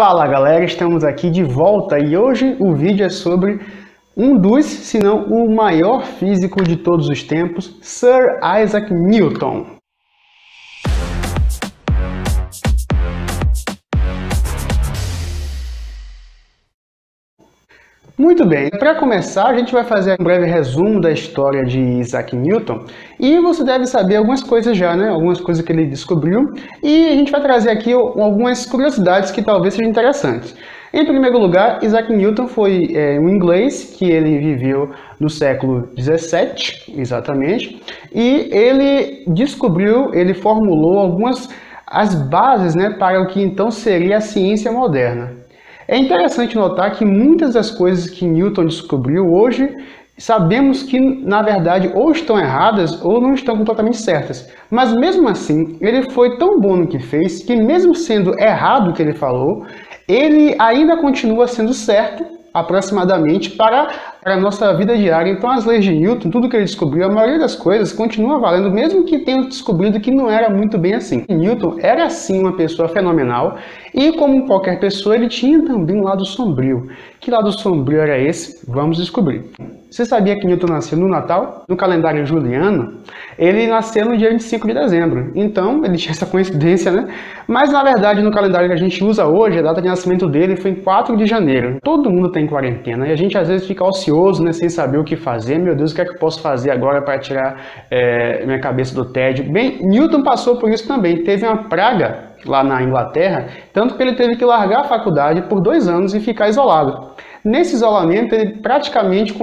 Fala galera, estamos aqui de volta e hoje o vídeo é sobre um dos, se não o maior físico de todos os tempos, Sir Isaac Newton. Muito bem, para começar a gente vai fazer um breve resumo da história de Isaac Newton e você deve saber algumas coisas já, né? Algumas coisas que ele descobriu e a gente vai trazer aqui algumas curiosidades que talvez sejam interessantes. Em primeiro lugar, Isaac Newton foi um inglês que ele viveu no século 17, exatamente, e ele descobriu, ele formulou as bases, né, para o que então seria a ciência moderna. É interessante notar que muitas das coisas que Newton descobriu hoje, sabemos que, na verdade, ou estão erradas ou não estão completamente certas. Mas, mesmo assim, ele foi tão bom no que fez que, mesmo sendo errado o que ele falou, ele ainda continua sendo certo, aproximadamente, para a nossa vida diária. Então, as leis de Newton, tudo que ele descobriu, a maioria das coisas continua valendo, mesmo que tenha descobrido que não era muito bem assim. Newton era, sim, uma pessoa fenomenal, e como qualquer pessoa, ele tinha também um lado sombrio. Que lado sombrio era esse? Vamos descobrir. Você sabia que Newton nasceu no Natal? No calendário juliano, ele nasceu no dia 25 de dezembro. Então, ele tinha essa coincidência, né? Mas, na verdade, no calendário que a gente usa hoje, a data de nascimento dele foi em 4 de janeiro. Todo mundo tem quarentena e a gente, às vezes, fica ocioso, né? Sem saber o que fazer. Meu Deus, o que é que eu posso fazer agora para tirar minha cabeça do tédio? Bem, Newton passou por isso também. Teve uma praga lá na Inglaterra, tanto que ele teve que largar a faculdade por 2 anos e ficar isolado. Nesse isolamento, ele praticamente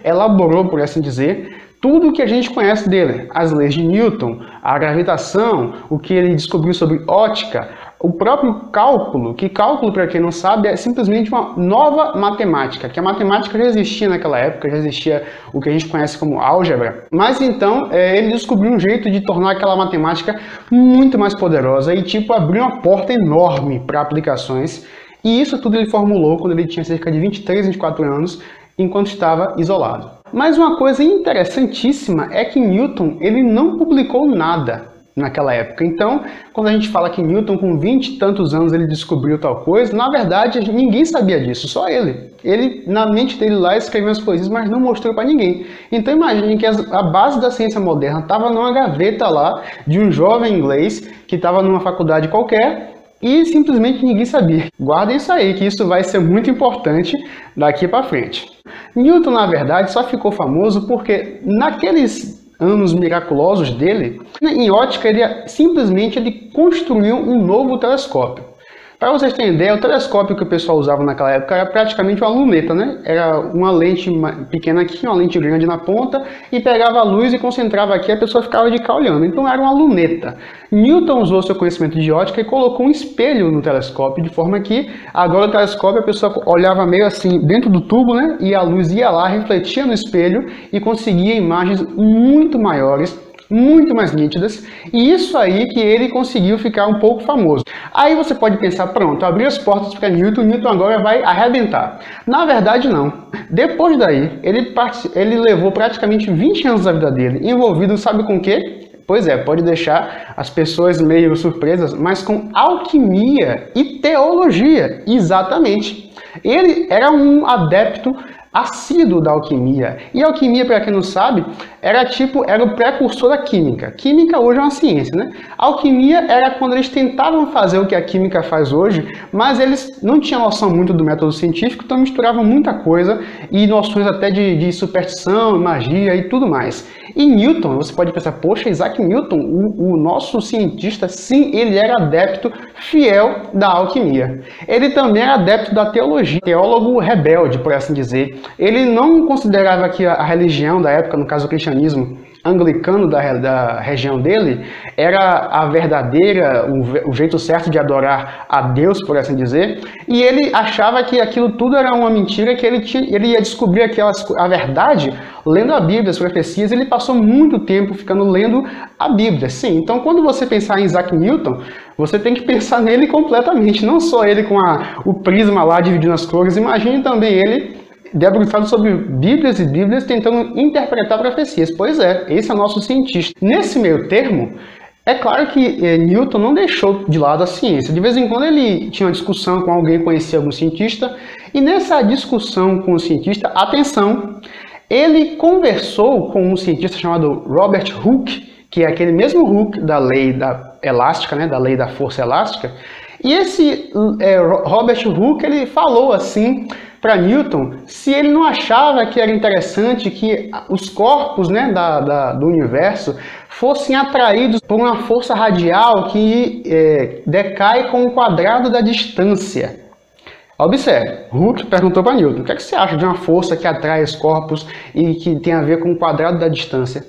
elaborou, por assim dizer, tudo o que a gente conhece dele. As leis de Newton, a gravitação, o que ele descobriu sobre ótica, o próprio cálculo, que cálculo, para quem não sabe, é simplesmente uma nova matemática, que a matemática já existia naquela época, já existia o que a gente conhece como álgebra, mas então ele descobriu um jeito de tornar aquela matemática muito mais poderosa e tipo abriu uma porta enorme para aplicações, e isso tudo ele formulou quando ele tinha cerca de 23, 24 anos, enquanto estava isolado. Mas uma coisa interessantíssima é que Newton ele não publicou nada naquela época. Então, quando a gente fala que Newton, com 20 e tantos anos, ele descobriu tal coisa, na verdade, ninguém sabia disso, só ele. Ele, na mente dele lá, escreveu as coisas, mas não mostrou para ninguém. Então, imagine que a base da ciência moderna estava numa gaveta lá de um jovem inglês que estava numa faculdade qualquer e simplesmente ninguém sabia. Guardem isso aí, que isso vai ser muito importante daqui para frente. Newton, na verdade, só ficou famoso porque naqueles anos miraculosos dele, em ótica, ele simplesmente construiu um novo telescópio. Para vocês terem ideia, o telescópio que o pessoal usava naquela época era praticamente uma luneta, né? Era uma lente pequena aqui, uma lente grande na ponta, e pegava a luz e concentrava aqui, a pessoa ficava de cá olhando. Então era uma luneta. Newton usou seu conhecimento de ótica e colocou um espelho no telescópio, de forma que agora o telescópio a pessoa olhava meio assim dentro do tubo, né? E a luz ia lá, refletia no espelho e conseguia imagens muito maiores, muito mais nítidas, e isso aí que ele conseguiu ficar um pouco famoso. Aí você pode pensar, pronto, abriu as portas para Newton agora vai arrebentar. Na verdade não. Depois daí, ele levou praticamente 20 anos da vida dele envolvido, sabe com o quê? Pois é, pode deixar as pessoas meio surpresas, mas com alquimia e teologia, exatamente. Ele era um adepto assíduo da alquimia. E a alquimia, para quem não sabe, era o precursor da química. Química hoje é uma ciência, né? A alquimia era quando eles tentavam fazer o que a química faz hoje, mas eles não tinham noção muito do método científico, então misturavam muita coisa e noções até de superstição, magia e tudo mais. E Newton, você pode pensar, poxa, Isaac Newton, o nosso cientista, sim, ele era adepto fiel da alquimia. Ele também era adepto da teologia, teólogo rebelde, por assim dizer. Ele não considerava que a religião da época, no caso o cristianismo anglicano da região dele, era a verdadeira, o jeito certo de adorar a Deus, por assim dizer, e ele achava que aquilo tudo era uma mentira, que ele ia descobrir a verdade lendo a Bíblia, as profecias. Ele passou muito tempo ficando lendo a Bíblia. Sim, então quando você pensar em Isaac Newton, você tem que pensar nele completamente, não só ele com o prisma lá dividindo as cores, imagine também ele debruçado sobre Bíblias e Bíblias tentando interpretar profecias. Pois é, esse é o nosso cientista. Nesse meio termo, É claro que Newton não deixou de lado a ciência. De vez em quando ele tinha uma discussão com alguém, conhecia algum cientista, e nessa discussão com o cientista, atenção, ele conversou com um cientista chamado Robert Hooke, que é aquele mesmo Hooke da lei da elástica, né, da lei da força elástica. E esse Robert Hooke, ele falou assim para Newton se ele não achava que era interessante que os corpos, né, do universo fossem atraídos por uma força radial que decai com o quadrado da distância. Observe, Hooke perguntou para Newton, o que é que você acha de uma força que atrai os corpos e que tem a ver com o quadrado da distância?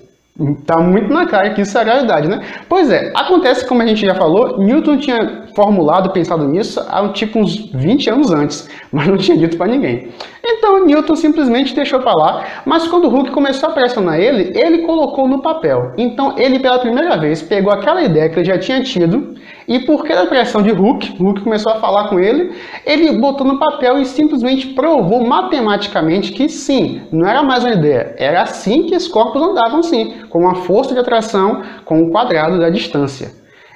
Tá muito na cara que isso é a gravidade, né? Pois é, acontece, como a gente já falou, Newton tinha formulado, pensado nisso há uns 20 anos antes, mas não tinha dito para ninguém. Então Newton simplesmente deixou para lá, mas quando Hooke começou a pressionar ele, ele colocou no papel. Então ele pela primeira vez pegou aquela ideia que ele já tinha tido e por causa da pressão de Hooke começou a falar com ele botou no papel e simplesmente provou matematicamente que sim, não era mais uma ideia, era assim que os corpos andavam sim, com uma força de atração com o quadrado da distância.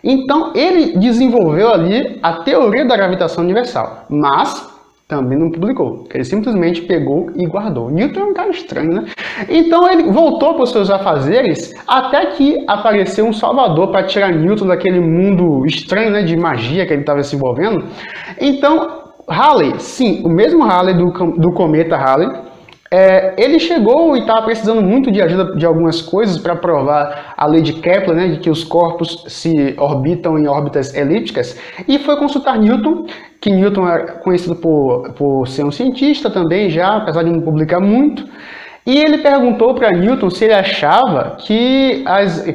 Então ele desenvolveu ali a teoria da gravitação universal, mas também não publicou, ele simplesmente pegou e guardou. Newton é um cara estranho, né? Então ele voltou para os seus afazeres até que apareceu um salvador para tirar Newton daquele mundo estranho, né, de magia que ele estava se envolvendo. Então Halley, sim, o mesmo Halley do cometa Halley, ele chegou e estava precisando muito de ajuda de algumas coisas para provar a lei de Kepler, né, de que os corpos se orbitam em órbitas elípticas, e foi consultar Newton, que Newton é conhecido por ser um cientista também já, apesar de não publicar muito, e ele perguntou para Newton se ele achava que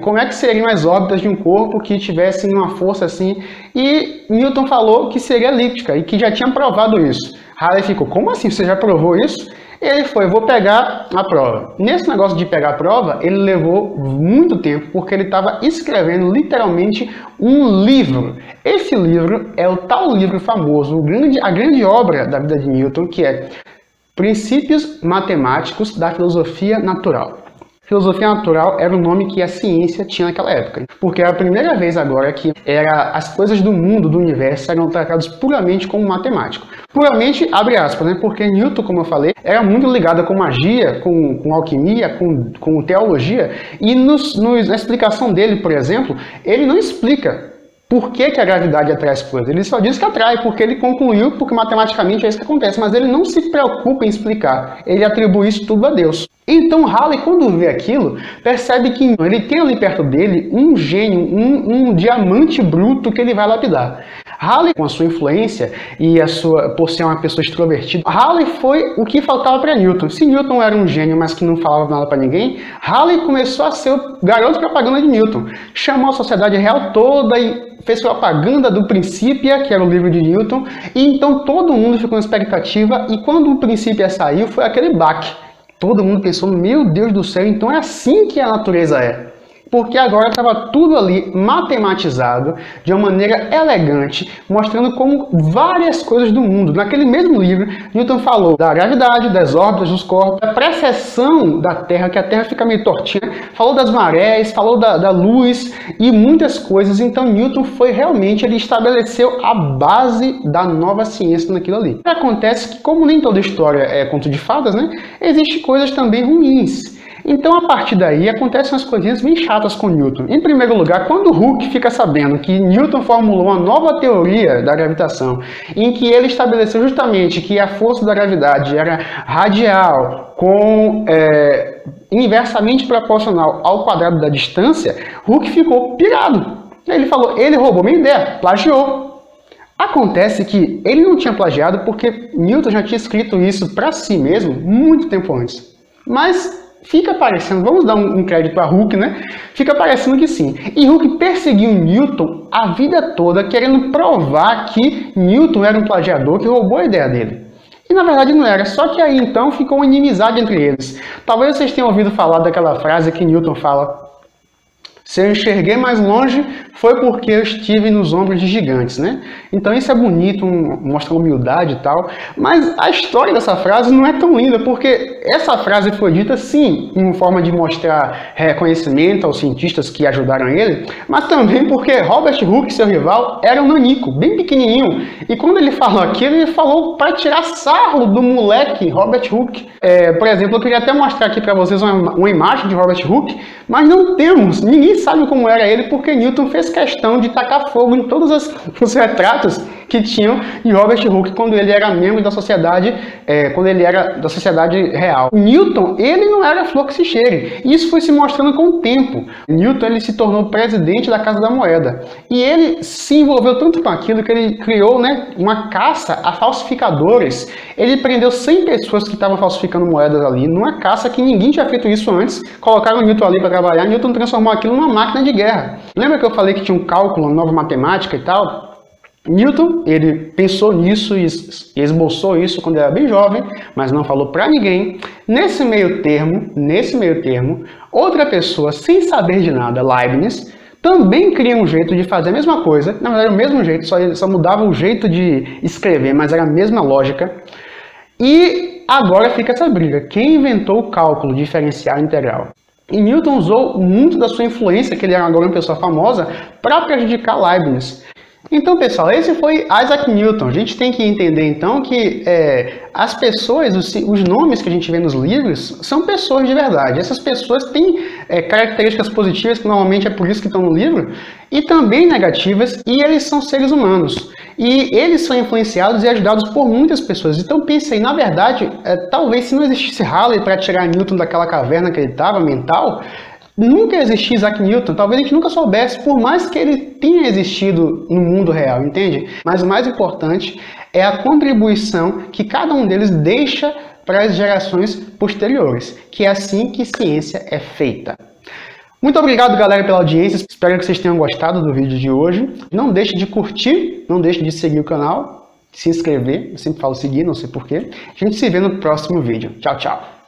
como é que seriam as órbitas de um corpo que tivesse uma força assim, e Newton falou que seria elíptica e que já tinha provado isso. Halley ficou, como assim, você já provou isso? Ele foi, vou pegar a prova. Nesse negócio de pegar a prova, ele levou muito tempo, porque ele estava escrevendo literalmente um livro. Esse livro é o tal livro famoso, a grande obra da vida de Newton, que é Princípios Matemáticos da Filosofia Natural. Filosofia natural era o nome que a ciência tinha naquela época, porque era a primeira vez agora que as coisas do mundo, do universo, eram tratadas puramente como matemático. Puramente, abre aspas, né? Porque Newton, como eu falei, era muito ligado com magia, com alquimia, com teologia, e na explicação dele, por exemplo, ele não explica por que a gravidade atrai as coisas. Ele só diz que atrai, porque ele concluiu, porque matematicamente é isso que acontece, mas ele não se preocupa em explicar, ele atribui isso tudo a Deus. Então Halley, quando vê aquilo, percebe que ele tem ali perto dele um gênio, um diamante bruto que ele vai lapidar. Halley, com a sua influência e por ser uma pessoa extrovertida, Halley foi o que faltava para Newton. Se Newton era um gênio, mas que não falava nada para ninguém, Halley começou a ser o garoto propaganda de Newton. Chamou a sociedade real toda e fez propaganda do Principia, que era o livro de Newton, e então todo mundo ficou na expectativa, e quando o Principia saiu, foi aquele baque. Todo mundo pensou, meu Deus do céu, então é assim que a natureza é. Porque agora estava tudo ali matematizado, de uma maneira elegante, mostrando como várias coisas do mundo. Naquele mesmo livro, Newton falou da gravidade, das órbitas dos corpos, da precessão da Terra, que a Terra fica meio tortinha, falou das marés, falou da luz e muitas coisas. Então Newton ele estabeleceu a base da nova ciência naquilo ali. Acontece que, como nem toda história é conto de fadas, né, existem coisas também ruins. Então, a partir daí, acontecem umas coisinhas bem chatas com Newton. Em primeiro lugar, quando Hooke fica sabendo que Newton formulou uma nova teoria da gravitação, em que ele estabeleceu justamente que a força da gravidade era radial, inversamente proporcional ao quadrado da distância, Hooke ficou pirado. Ele falou, ele roubou minha ideia, plagiou. Acontece que ele não tinha plagiado porque Newton já tinha escrito isso para si mesmo muito tempo antes. Mas fica parecendo, vamos dar um crédito para Hooke, né? Fica parecendo que sim. E Hooke perseguiu Newton a vida toda, querendo provar que Newton era um plagiador que roubou a ideia dele. E na verdade não era, só que aí então ficou uma inimizade entre eles. Talvez vocês tenham ouvido falar daquela frase que Newton fala: Se eu enxerguei mais longe, foi porque eu estive nos ombros de gigantes, né? Então isso é bonito, mostra humildade e tal, mas a história dessa frase não é tão linda, porque essa frase foi dita, sim, em forma de mostrar reconhecimento aos cientistas que ajudaram ele, mas também porque Robert Hooke, seu rival, era um nanico, bem pequenininho, e quando ele falou aquilo, ele falou para tirar sarro do moleque Robert Hooke. Por exemplo, eu queria até mostrar aqui para vocês uma imagem de Robert Hooke, mas não temos, ninguém sabe como era ele, porque Newton fez questão de tacar fogo em todos os retratos que tinham de Robert Hooke quando ele era membro da sociedade, quando ele era da sociedade real. Newton, ele não era flor que se cheire. Isso foi se mostrando com o tempo. Newton, ele se tornou presidente da Casa da Moeda. E ele se envolveu tanto com aquilo que ele criou, né, uma caça a falsificadores. Ele prendeu 100 pessoas que estavam falsificando moedas ali, numa caça que ninguém tinha feito isso antes. Colocaram Newton ali para trabalhar, Newton transformou aquilo numa máquina de guerra. Lembra que eu falei que tinha um cálculo, uma nova matemática e tal? Newton, ele pensou nisso e esboçou isso quando era bem jovem, mas não falou para ninguém. Nesse meio termo, outra pessoa, sem saber de nada, Leibniz, também cria um jeito de fazer a mesma coisa, na verdade o mesmo jeito, só mudava o jeito de escrever, mas era a mesma lógica. E agora fica essa briga, quem inventou o cálculo diferencial integral? E Newton usou muito da sua influência, que ele era agora uma pessoa famosa, para prejudicar Leibniz. Então, pessoal, esse foi Isaac Newton. A gente tem que entender, então, que as pessoas, os nomes que a gente vê nos livros, são pessoas de verdade. Essas pessoas têm características positivas, que normalmente é por isso que estão no livro, e também negativas, e eles são seres humanos. E eles são influenciados e ajudados por muitas pessoas. Então, pense aí, na verdade, talvez se não existisse Halley para tirar Newton daquela caverna que ele estava, mental, nunca existia Isaac Newton, talvez a gente nunca soubesse, por mais que ele tenha existido no mundo real, entende? Mas o mais importante é a contribuição que cada um deles deixa para as gerações posteriores, que é assim que ciência é feita. Muito obrigado, galera, pela audiência, espero que vocês tenham gostado do vídeo de hoje. Não deixe de curtir, não deixe de seguir o canal, se inscrever, eu sempre falo seguir, não sei porquê. A gente se vê no próximo vídeo. Tchau, tchau!